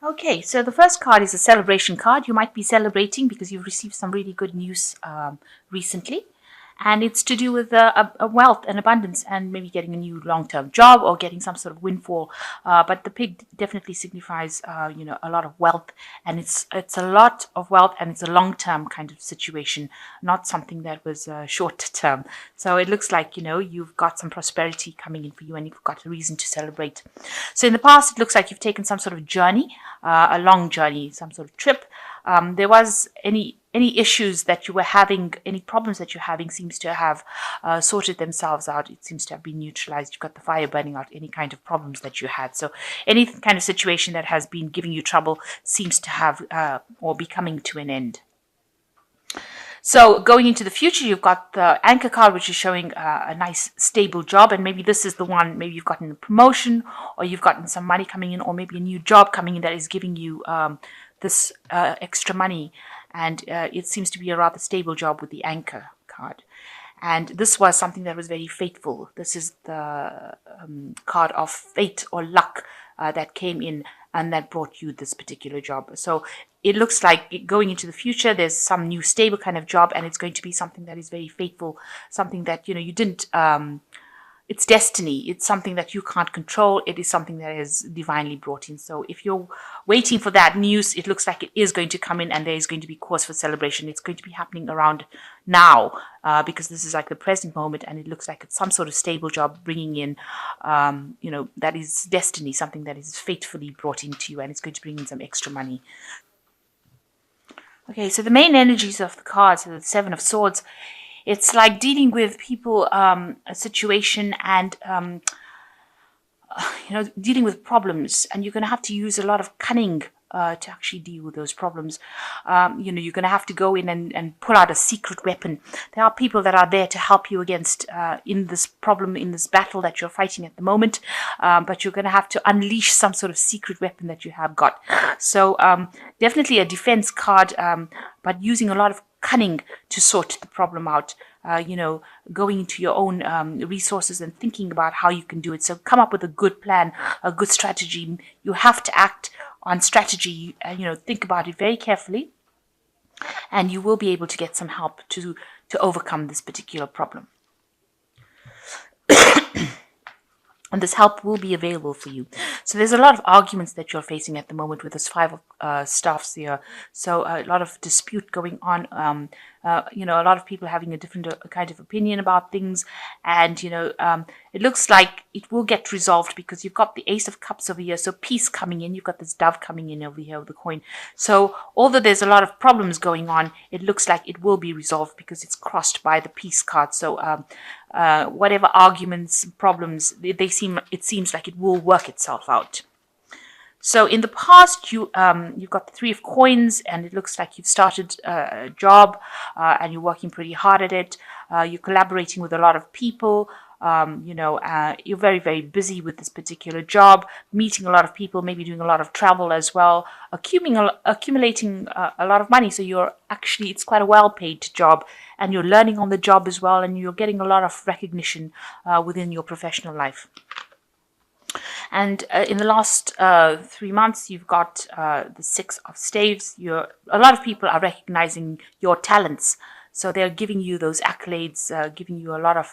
Okay, so the first card is a celebration card. You might be celebrating because you've received some really good news recently. And it's to do with a wealth and abundance and maybe getting a new long-term job or getting some sort of windfall. But the pig definitely signifies, a lot of wealth, and it's a lot of wealth, and it's a long-term kind of situation, not something that was short-term. So it looks like, you've got some prosperity coming in for you, and you've got a reason to celebrate. So in the past, it looks like you've taken some sort of journey, a long journey, some sort of trip. There was any issues that you were having, any problems that you're having seems to have sorted themselves out. It seems to have been neutralized. You've got the fire burning out any kind of problems that you had. So any kind of situation that has been giving you trouble seems to have or be coming to an end. So going into the future, you've got the anchor card, which is showing a nice stable job. And maybe this is the one, maybe you've gotten a promotion, or you've gotten some money coming in, or maybe a new job coming in that is giving you this extra money. And it seems to be a rather stable job with the anchor card. And this was something that was very fateful. This is the card of fate or luck that came in and that brought you this particular job. So it looks like going into the future, there's some new stable kind of job, and it's going to be something that is very fateful, something that, you didn't... it's destiny. It's something that you can't control. It is something that is divinely brought in. So if you're waiting for that news, it looks like it is going to come in, and there is going to be cause for celebration. It's going to be happening around now because this is like the present moment, and it looks like it's some sort of stable job bringing in, that is destiny, something that is fatefully brought into you, and it's going to bring in some extra money. Okay, so the main energies of the cards, so the Seven of Swords, it's like dealing with people, a situation, and dealing with problems, and you're going to have to use a lot of cunning to actually deal with those problems. You're going to have to go in and pull out a secret weapon. There are people that are there to help you against in this problem, in this battle that you're fighting at the moment, but you're going to have to unleash some sort of secret weapon that you have got. So definitely a defense card, but using a lot of cunning to sort the problem out, going into your own resources and thinking about how you can do it. So come up with a good plan, a good strategy. You have to act on strategy, think about it very carefully, and you will be able to get some help to overcome this particular problem. And this help will be available for you. So there's a lot of arguments that you're facing at the moment with this Five of Staffs here. So a lot of dispute going on. A lot of people having a different kind of opinion about things. And, it looks like it will get resolved because you've got the Ace of Cups over here. So peace coming in. You've got this dove coming in over here with the coin. So although there's a lot of problems going on, it looks like it will be resolved because it's crossed by the peace card. So whatever arguments, problems, it seems like it will work itself out. So in the past, you've got the Three of Coins, and it looks like you've started a job and you're working pretty hard at it. You're collaborating with a lot of people. You're very, very busy with this particular job, meeting a lot of people, maybe doing a lot of travel as well, accumulating a lot of money. So it's quite a well-paid job, and you're learning on the job as well, and you're getting a lot of recognition within your professional life. And in the last 3 months, you've got the Six of Staves. A lot of people are recognizing your talents. So they're giving you those accolades, giving you a lot of,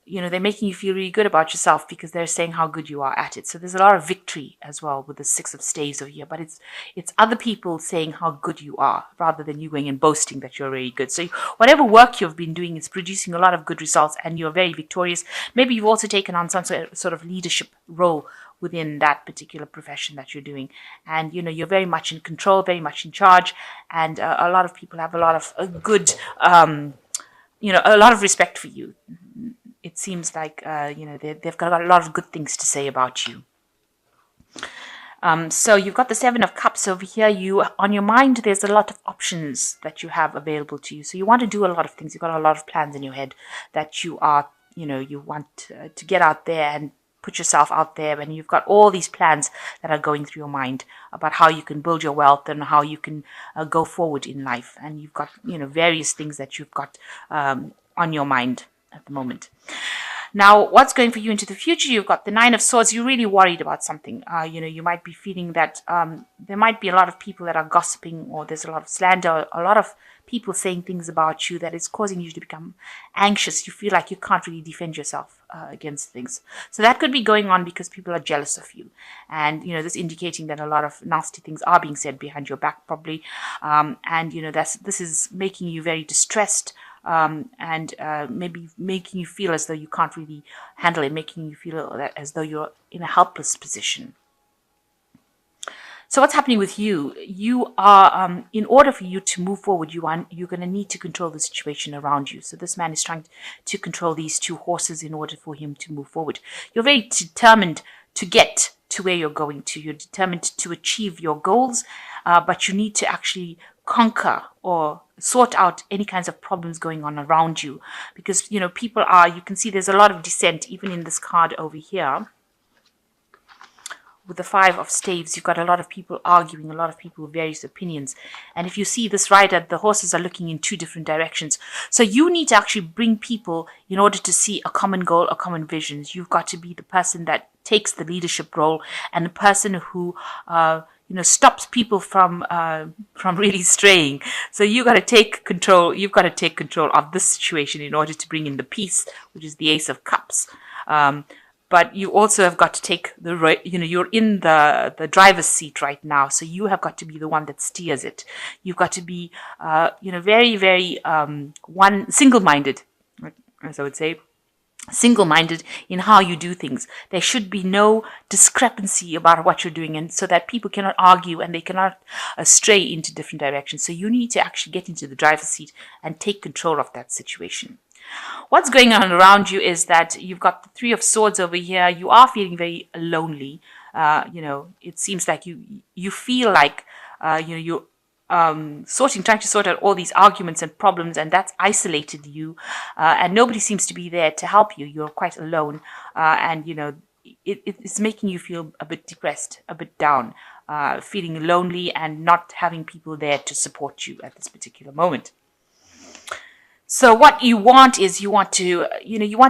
they're making you feel really good about yourself because they're saying how good you are at it. So there's a lot of victory as well with the Six of Staves over here. But it's other people saying how good you are rather than you going and boasting that you're really good. So whatever work you've been doing is producing a lot of good results, and you're very victorious. Maybe you've also taken on some sort of leadership role within that particular profession that you're doing. And, you're very much in control, very much in charge. And a lot of people have a lot of good, a lot of respect for you. It seems like, they've got a lot of good things to say about you. So you've got the Seven of Cups over here. On your mind, there's a lot of options that you have available to you. So you want to do a lot of things. You've got a lot of plans in your head that you want to get out there and put yourself out there. And you've got all these plans that are going through your mind about how you can build your wealth and how you can go forward in life. And you've got, various things that you've got on your mind at the moment. Now, what's going for you into the future? You've got the Nine of Swords. You're really worried about something. You might be feeling that there might be a lot of people that are gossiping, or there's a lot of slander, a lot of people saying things about you that is causing you to become anxious. You feel like you can't really defend yourself against things. So that could be going on because people are jealous of you. And, this indicating that a lot of nasty things are being said behind your back, probably. And, this is making you very distressed. And maybe making you feel as though you can't really handle it, making you feel as though you're in a helpless position. So what's happening with you? You are, in order for you to move forward, you're going to need to control the situation around you. So this man is trying to control these two horses in order for him to move forward. You're very determined to get to where you're going to. You're determined to achieve your goals, but you need to actually conquer or sort out any kinds of problems going on around you, because people are, you can see there's a lot of dissent even in this card over here with the Five of Staves. You've got a lot of people arguing, a lot of people with various opinions. And if you see this rider, the horses are looking in two different directions. So you need to actually bring people in order to see a common goal, a common vision. You've got to be the person that takes the leadership role and the person who stops people from really straying. So you got to take control. You've got to take control of this situation in order to bring in the peace, which is the Ace of Cups. But you also have got to take you're in the driver's seat right now. So you have got to be the one that steers it. You've got to be, very, very single-minded, as I would say. Single-minded in how you do things. There should be no discrepancy about what you're doing, and so that people cannot argue and they cannot stray into different directions. So you need to actually get into the driver's seat and take control of that situation. What's going on around you is that you've got the Three of Swords over here. You are feeling very lonely. It seems like you feel like you're trying to sort out all these arguments and problems, and that's isolated you, and nobody seems to be there to help you. You're quite alone, and it's making you feel a bit depressed, a bit down, feeling lonely and not having people there to support you at this particular moment. So what you want is you want to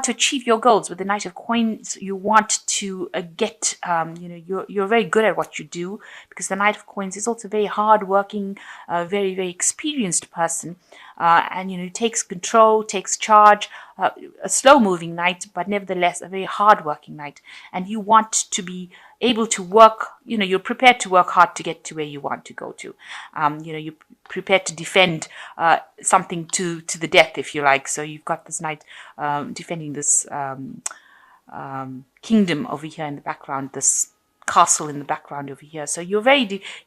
achieve your goals with the Knight of Coins. You want to you're very good at what you do, because the Knight of Coins is also a very hard-working, very, very experienced person. And takes control, takes charge, a slow-moving knight, but nevertheless a very hard-working knight. And you want to be able to work, you're prepared to work hard to get to where you want to go to. You're prepared to defend something to the death, if you like. So you've got this knight defending this kingdom over here in the background, this castle in the background over here. So you're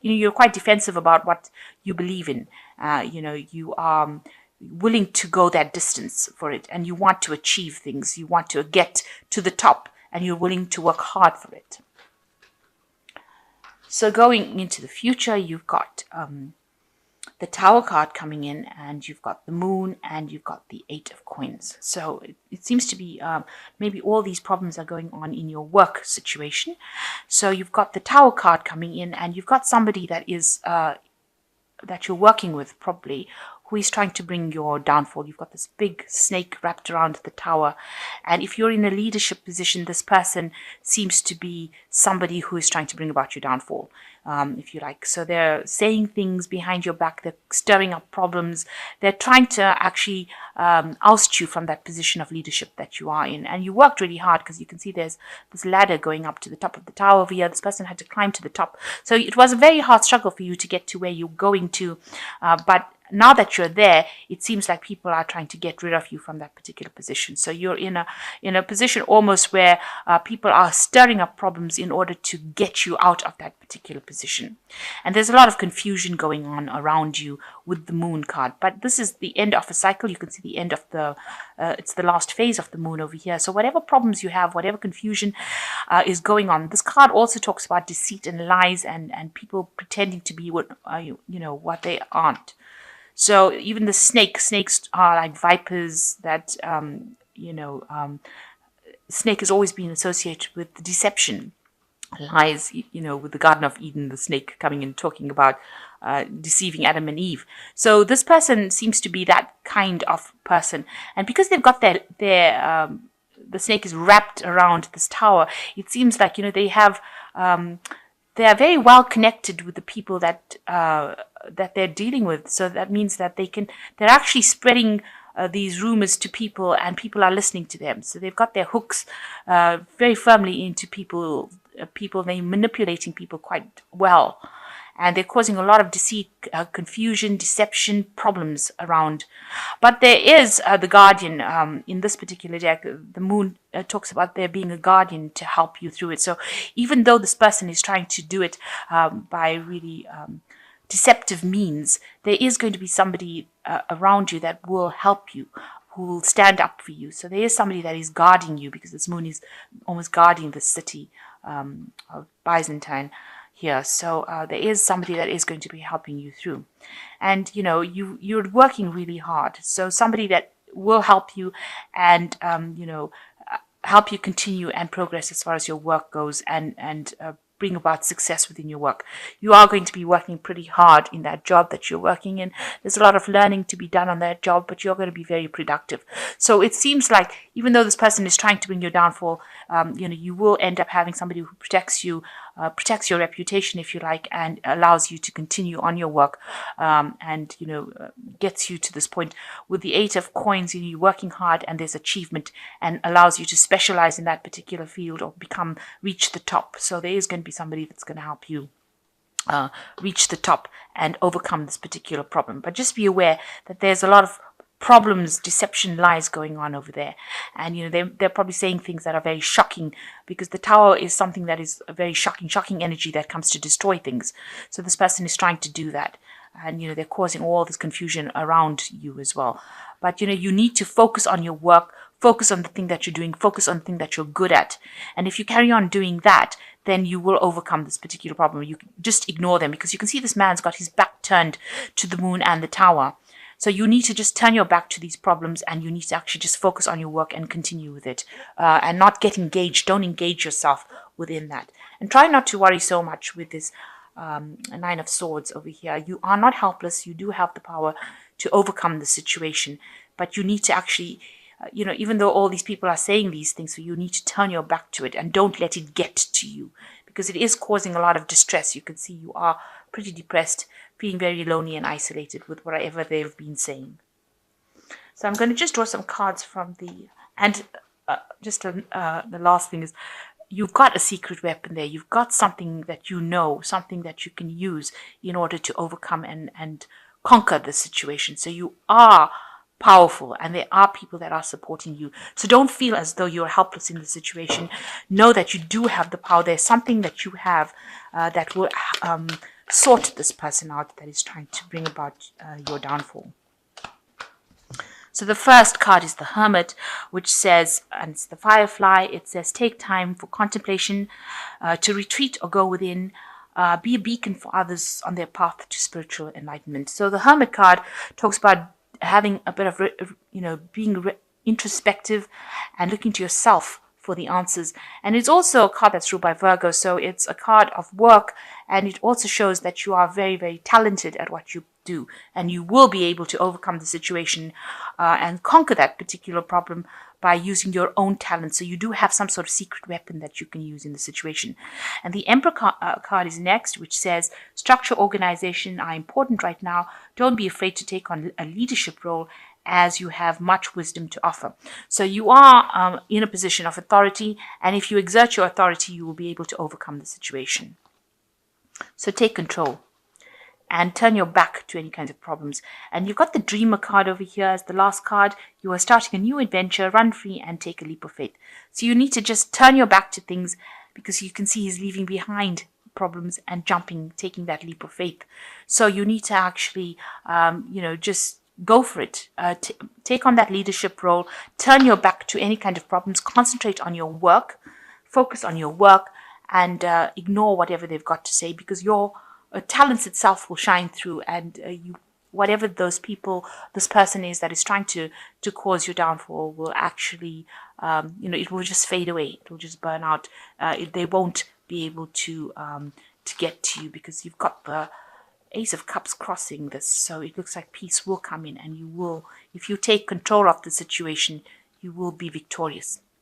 you're quite defensive about what you believe in. You are willing to go that distance for it, and you want to achieve things. You want to get to the top, and you're willing to work hard for it. So going into the future, you've got the Tower card coming in, and you've got the Moon, and you've got the Eight of Coins. So it seems to be maybe all these problems are going on in your work situation. So you've got the Tower card coming in, and you've got somebody that is that you're working with, probably, who is trying to bring your downfall. You've got this big snake wrapped around the tower. And if you're in a leadership position, this person seems to be somebody who is trying to bring about your downfall, if you like. So they're saying things behind your back. They're stirring up problems. They're trying to actually oust you from that position of leadership that you are in. And you worked really hard, because you can see there's this ladder going up to the top of the tower over here. This person had to climb to the top. So it was a very hard struggle for you to get to where you're going to. But now that you're there, it seems like people are trying to get rid of you from that particular position. So you're in a position almost where people are stirring up problems in order to get you out of that particular position. And there's a lot of confusion going on around you with the Moon card. But this is the end of a cycle. You can see the end of it's the last phase of the Moon over here. So whatever problems you have, whatever confusion is going on, this card also talks about deceit and lies and people pretending to be what they aren't. So even the snakes are like vipers that, snake has always been associated with the deception, lies, with the Garden of Eden, the snake coming and talking about deceiving Adam and Eve. So this person seems to be that kind of person. And because they've got their the snake is wrapped around this tower, it seems like, they are very well connected with the people that they're dealing with. So that means that they're actually spreading these rumors to people, and people are listening to them. So they've got their hooks very firmly into people. They're manipulating people quite well, and they're causing a lot of deceit, confusion, deception, problems around. But there is the guardian in this particular deck. The moon talks about there being a guardian to help you through it. So even though this person is trying to do it by really deceptive means, there is going to be somebody around you that will help you, who will stand up for you. So there is somebody that is guarding you, because this moon is almost guarding the city of Byzantine here. So there is somebody that is going to be helping you through. And, you're working really hard. So somebody that will help you and, help you continue and progress as far as your work goes, and bring about success within your work. You are going to be working pretty hard in that job that you're working in. There's a lot of learning to be done on that job, but you're going to be very productive. So it seems like even though this person is trying to bring your downfall, you will end up having somebody who protects you, protects your reputation, if you like, and allows you to continue on your work, and gets you to this point. With the 8 of coins, you're working hard and there's achievement, and allows you to specialize in that particular field or reach the top. So there is going to be somebody that's going to help you reach the top and overcome this particular problem. But just be aware that there's a lot of problems, deception, lies going on over there, and they're probably saying things that are very shocking, because the tower is something that is a very shocking energy that comes to destroy things. So this person is trying to do that, and they're causing all this confusion around you as well. But you need to focus on your work, focus on the thing that you're doing, focus on the thing that you're good at, and if you carry on doing that, then you will overcome this particular problem. You just ignore them, because you can see this man's got his back turned to the moon and the tower. So you need to just turn your back to these problems, and you need to actually just focus on your work and continue with it, and not get engaged. Don't engage yourself within that. And try not to worry so much with this 9 of Swords over here. You are not helpless. You do have the power to overcome the situation, but you need to actually, even though all these people are saying these things, so you need to turn your back to it and don't let it get to you, because it is causing a lot of distress. You can see you are pretty depressed, feeling very lonely and isolated with whatever they've been saying. So I'm going to just draw some cards from the last thing is, you've got a secret weapon there. You've got something that something that you can use in order to overcome and conquer the situation. So you are powerful, and there are people that are supporting you. So don't feel as though you're helpless in the situation. Know that you do have the power. There's something that you have that will sort this person out that is trying to bring about your downfall. So the first card is the Hermit, which says, and it's the Firefly, it says, take time for contemplation, to retreat or go within, be a beacon for others on their path to spiritual enlightenment. So the Hermit card talks about having a bit of, being introspective and looking to yourself for the answers. And it's also a card that's ruled by Virgo, so it's a card of work, and it also shows that you are very, very talented at what you do, and you will be able to overcome the situation and conquer that particular problem by using your own talent. So you do have some sort of secret weapon that you can use in the situation. And the Emperor card is next, which says, structure, organization are important right now. Don't be afraid to take on a leadership role, as you have much wisdom to offer. So you are in a position of authority, and if you exert your authority, you will be able to overcome the situation. So take control and turn your back to any kinds of problems. And you've got the Dreamer card over here as the last card. You are starting a new adventure, run free and take a leap of faith. So you need to just turn your back to things, because you can see he's leaving behind problems and taking that leap of faith. So you need to actually, just go for it. Take on that leadership role. Turn your back to any kind of problems. Concentrate on your work. Focus on your work, and ignore whatever they've got to say, because your talents itself will shine through, and whatever this person is that is trying to cause your downfall will actually, it will just fade away. It will just burn out. They won't be able to get to you, because you've got the Ace of Cups crossing this, so it looks like peace will come in, and you will, if you take control of the situation, you will be victorious.